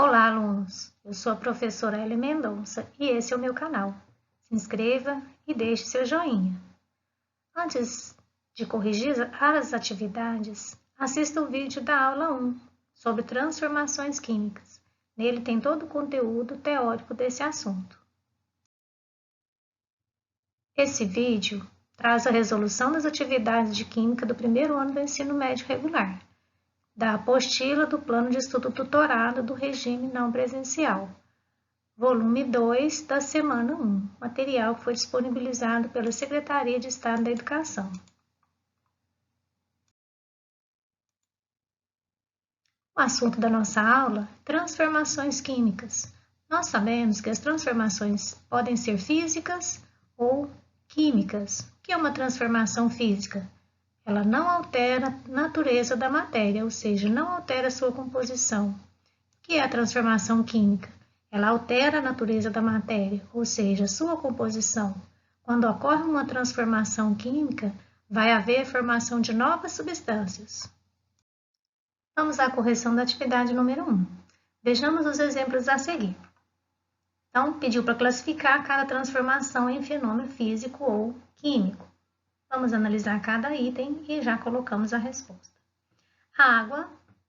Olá, alunos! Eu sou a professora Elia Mendonça e esse é o meu canal. Se inscreva e deixe seu joinha. Antes de corrigir as atividades, assista o vídeo da aula 1 sobre transformações químicas. Nele tem todo o conteúdo teórico desse assunto. Esse vídeo traz a resolução das atividades de química do primeiro ano do ensino médio regular, da apostila do plano de estudo tutorado do regime não presencial, volume 2 da semana 1, material que foi disponibilizado pela Secretaria de Estado da Educação. O assunto da nossa aula, transformações químicas. Nós sabemos que as transformações podem ser físicas ou químicas. O que é uma transformação física? Ela não altera a natureza da matéria, ou seja, não altera a sua composição. O que é a transformação química? Ela altera a natureza da matéria, ou seja, a sua composição. Quando ocorre uma transformação química, vai haver a formação de novas substâncias. Vamos à correção da atividade número 1. Vejamos os exemplos a seguir. Então, pediu para classificar cada transformação em fenômeno físico ou químico. Vamos analisar cada item e já colocamos a resposta. Água,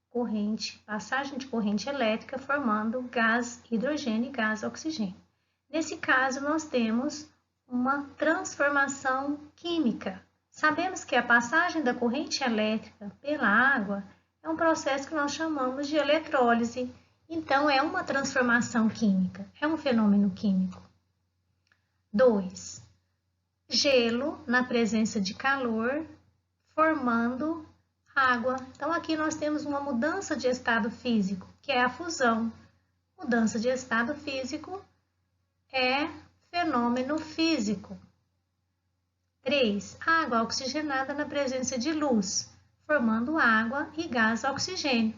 corrente, passagem de corrente elétrica formando gás hidrogênio e gás oxigênio. Nesse caso, nós temos uma transformação química. Sabemos que a passagem da corrente elétrica pela água é um processo que nós chamamos de eletrólise. Então, é uma transformação química, é um fenômeno químico. 2. Gelo na presença de calor formando água. Então, aqui nós temos uma mudança de estado físico, que é a fusão. Mudança de estado físico é fenômeno físico. 3. Água oxigenada na presença de luz, formando água e gás oxigênio.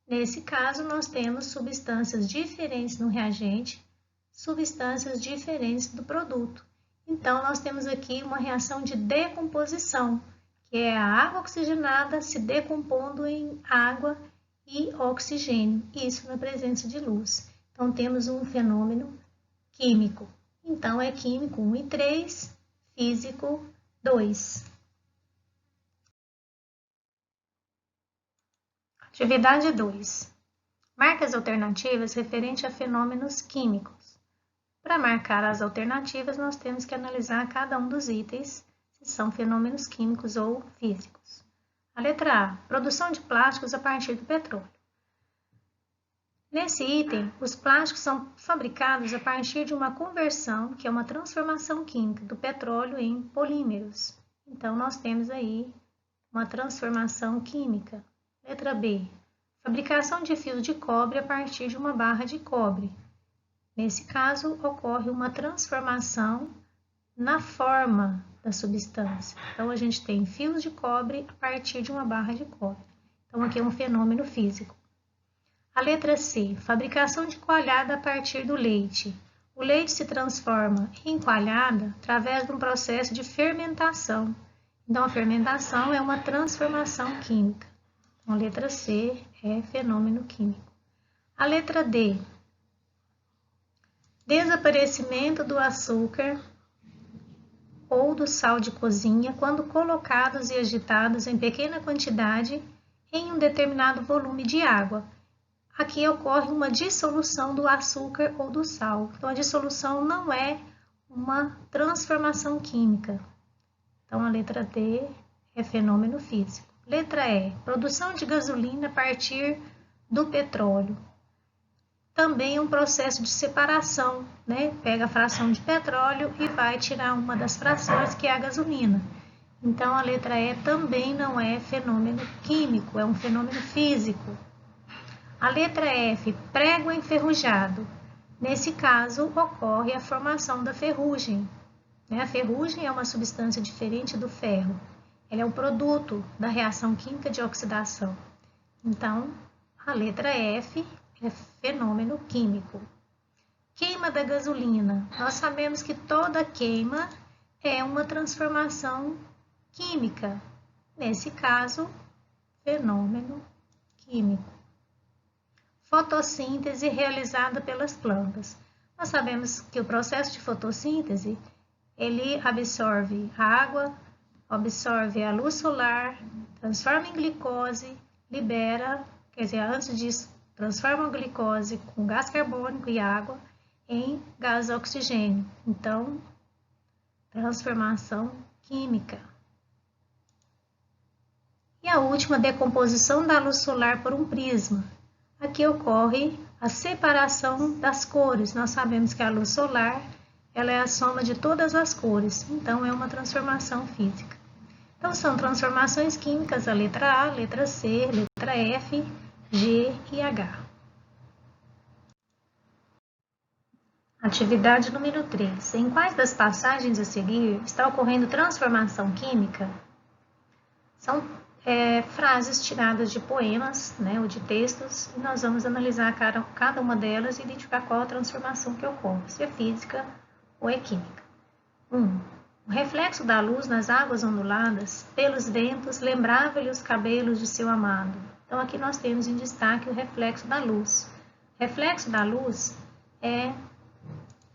Nesse caso, nós temos substâncias diferentes no reagente, substâncias diferentes do produto. Então, nós temos aqui uma reação de decomposição, que é a água oxigenada se decompondo em água e oxigênio, isso na presença de luz. Então, temos um fenômeno químico. Então, é químico 1 e 3, físico 2. Atividade 2. Marque as alternativas referente a fenômenos químicos. Para marcar as alternativas, nós temos que analisar cada um dos itens, se são fenômenos químicos ou físicos. A letra A, produção de plásticos a partir do petróleo. Nesse item, os plásticos são fabricados a partir de uma conversão, que é uma transformação química do petróleo em polímeros. Então, nós temos aí uma transformação química. Letra B, fabricação de fios de cobre a partir de uma barra de cobre. Nesse caso, ocorre uma transformação na forma da substância. Então, a gente tem fios de cobre a partir de uma barra de cobre. Então, aqui é um fenômeno físico. A letra C, fabricação de coalhada a partir do leite. O leite se transforma em coalhada através de um processo de fermentação. Então, a fermentação é uma transformação química. Então, a letra C é fenômeno químico. A letra D, desaparecimento do açúcar ou do sal de cozinha quando colocados e agitados em pequena quantidade em um determinado volume de água. Aqui ocorre uma dissolução do açúcar ou do sal. Então, a dissolução não é uma transformação química. Então, a letra D é fenômeno físico. Letra E, produção de gasolina a partir do petróleo. Também um processo de separação, né? Pega a fração de petróleo e vai tirar uma das frações, que é a gasolina. Então, a letra E também não é fenômeno químico, é um fenômeno físico. A letra F, prego enferrujado. Nesse caso, ocorre a formação da ferrugem. A ferrugem é uma substância diferente do ferro. Ela é um produto da reação química de oxidação. Então, a letra F é fenômeno químico. Queima da gasolina. Nós sabemos que toda queima é uma transformação química. Nesse caso, fenômeno químico. fotossíntese realizada pelas plantas. Nós sabemos que o processo de fotossíntese, ele absorve a água, absorve a luz solar, transforma em glicose, libera, quer dizer, antes disso, transforma a glicose com gás carbônico e água em gás oxigênio. Então, transformação química. E a última, decomposição da luz solar por um prisma. Aqui ocorre a separação das cores. Nós sabemos que a luz solar, ela é a soma de todas as cores, então é uma transformação física. Então são transformações químicas, a letra A, letra C, letra F, G e H. Atividade número 3. Em quais das passagens a seguir está ocorrendo transformação química? São frases tiradas de poemas, né, ou de textos, e nós vamos analisar cada uma delas e identificar qual a transformação que ocorre, se é física ou é química. 1. O reflexo da luz nas águas onduladas pelos ventos lembrava-lhe os cabelos de seu amado. Então, aqui nós temos em destaque o reflexo da luz. O reflexo da luz é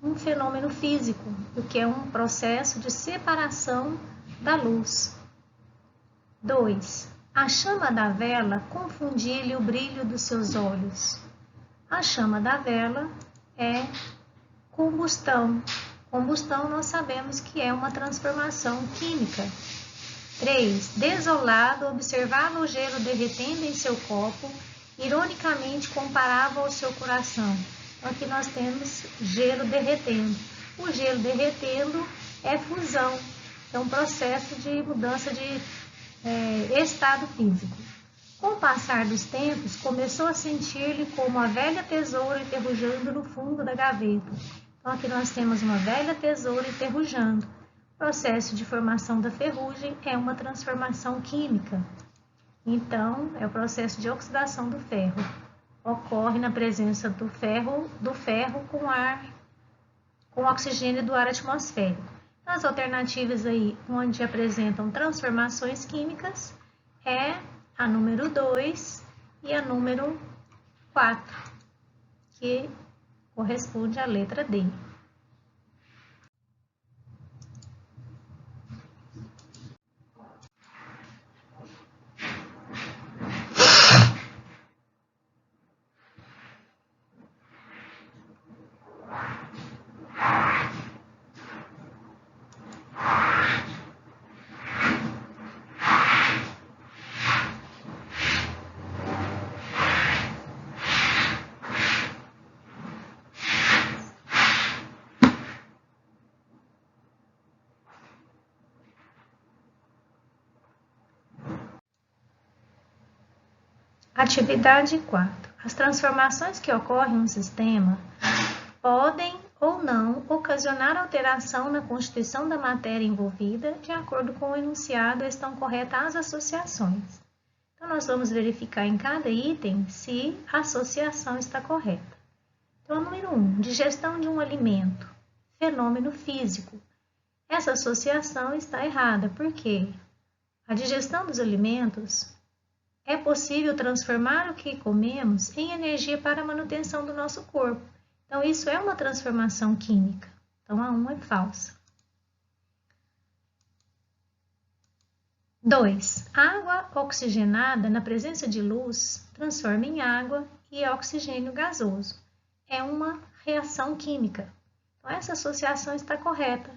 um fenômeno físico, o que é um processo de separação da luz. 2. A chama da vela confundia-lhe o brilho dos seus olhos. A chama da vela é combustão. Combustão nós sabemos que é uma transformação química. 3. Desolado, observava o gelo derretendo em seu copo, ironicamente comparava ao seu coração. Então, aqui nós temos gelo derretendo. O gelo derretendo é fusão, é um processo de mudança de estado físico. Com o passar dos tempos, começou a sentir-lhe como a velha tesoura enferrujando no fundo da gaveta. Então, aqui nós temos uma velha tesoura enferrujando. O processo de formação da ferrugem é uma transformação química. Então, é o processo de oxidação do ferro. Ocorre na presença do ferro com ar, com oxigênio do ar atmosférico. As alternativas aí, onde apresentam transformações químicas, é a número 2 e a número 4, que corresponde à letra D. Atividade 4. As transformações que ocorrem no sistema podem ou não ocasionar alteração na constituição da matéria envolvida, de acordo com o enunciado, estão corretas as associações. Então, nós vamos verificar em cada item se a associação está correta. Então, número 1, digestão de um alimento, fenômeno físico. Essa associação está errada, porque a digestão dos alimentos é possível transformar o que comemos em energia para a manutenção do nosso corpo. Então, isso é uma transformação química. Então, a 1 é falsa. 2. Água oxigenada na presença de luz transforma em água e oxigênio gasoso. É uma reação química. Então, essa associação está correta,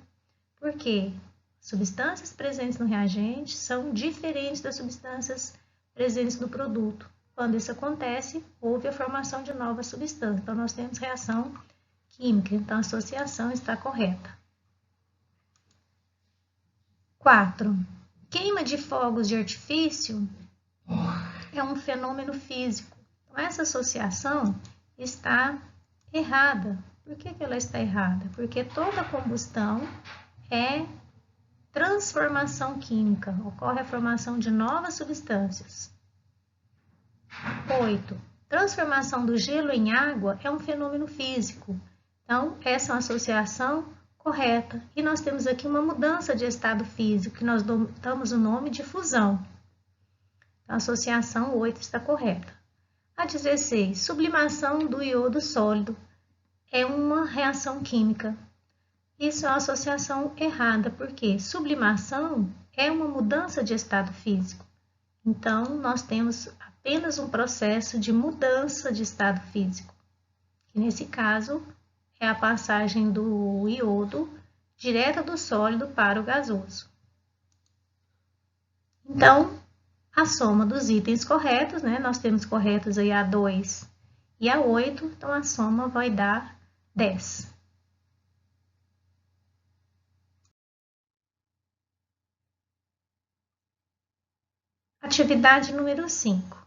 porque substâncias presentes no reagente são diferentes das substâncias presentes no produto. Quando isso acontece, houve a formação de novas substâncias. Então, nós temos reação química. Então, a associação está correta. 4. Queima de fogos de artifício é um fenômeno físico. Então, essa associação está errada. Por que ela está errada? Porque toda combustão é transformação química, ocorre a formação de novas substâncias. 8. Transformação do gelo em água é um fenômeno físico. Então, essa é uma associação correta. E nós temos aqui uma mudança de estado físico, que nós damos o nome de fusão. Então, a associação 8 está correta. A 16. Sublimação do iodo sólido é uma reação química. Isso é uma associação errada, porque sublimação é uma mudança de estado físico. Então, nós temos apenas um processo de mudança de estado físico, que nesse caso é a passagem do iodo direta do sólido para o gasoso. Então, a soma dos itens corretos, né? Nós temos corretos aí a 2 e a 8, então a soma vai dar 10. Atividade número 5.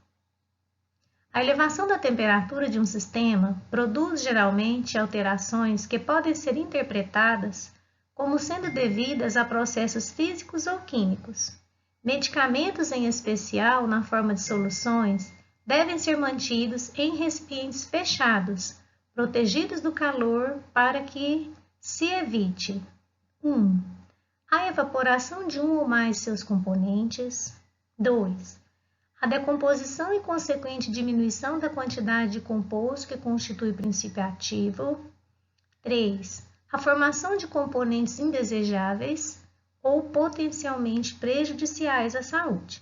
A elevação da temperatura de um sistema produz geralmente alterações que podem ser interpretadas como sendo devidas a processos físicos ou químicos. Medicamentos, em especial na forma de soluções, devem ser mantidos em recipientes fechados, protegidos do calor para que se evite 1. A evaporação de um ou mais seus componentes. 2. A decomposição e consequente diminuição da quantidade de composto que constitui o princípio ativo. 3. A formação de componentes indesejáveis ou potencialmente prejudiciais à saúde.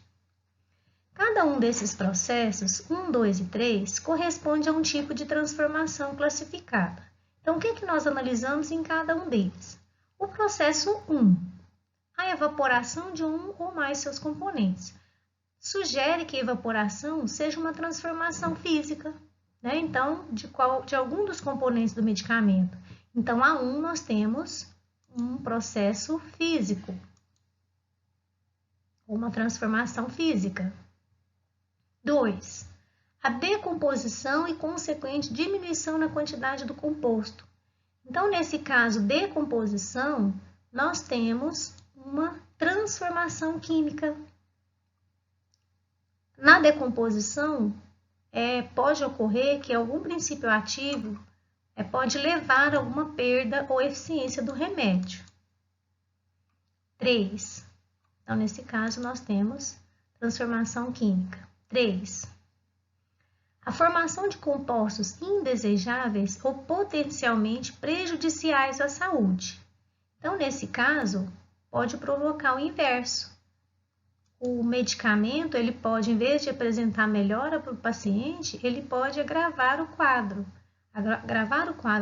Cada um desses processos, 1, 2 e 3, corresponde a um tipo de transformação classificada. Então, o que nós analisamos em cada um deles? O processo 1, a evaporação de um ou mais seus componentes. Sugere que a evaporação seja uma transformação física, né? Então, de algum dos componentes do medicamento. Então, a 1 nós temos um processo físico, uma transformação física. 2. A decomposição e consequente diminuição na quantidade do composto. Então, nesse caso, decomposição, nós temos uma transformação química. Na decomposição, pode ocorrer que algum princípio ativo pode levar a alguma perda ou eficiência do remédio. 3. Então, nesse caso, nós temos transformação química. 3. A formação de compostos indesejáveis ou potencialmente prejudiciais à saúde. Então, nesse caso, pode provocar o inverso. O medicamento, ele pode, em vez de apresentar melhora para o paciente, ele pode agravar o quadro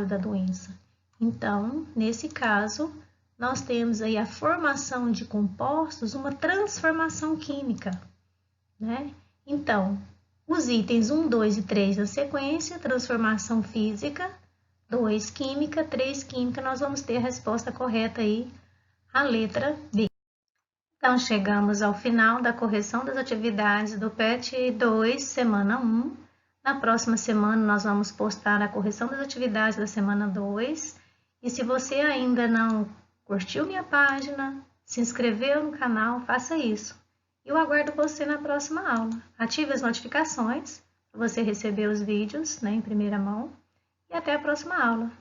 da doença. Então, nesse caso, nós temos aí a formação de compostos, uma transformação química, né? Então, os itens 1, 2 e 3 da sequência, transformação física, 2 química, 3 química, nós vamos ter a resposta correta aí, a letra B. Então, chegamos ao final da correção das atividades do PET 2, semana 1. Na próxima semana, nós vamos postar a correção das atividades da semana 2. E se você ainda não curtiu minha página, se inscreveu no canal, faça isso. Eu aguardo você na próxima aula. Ative as notificações para você receber os vídeos, né, em primeira mão. E até a próxima aula.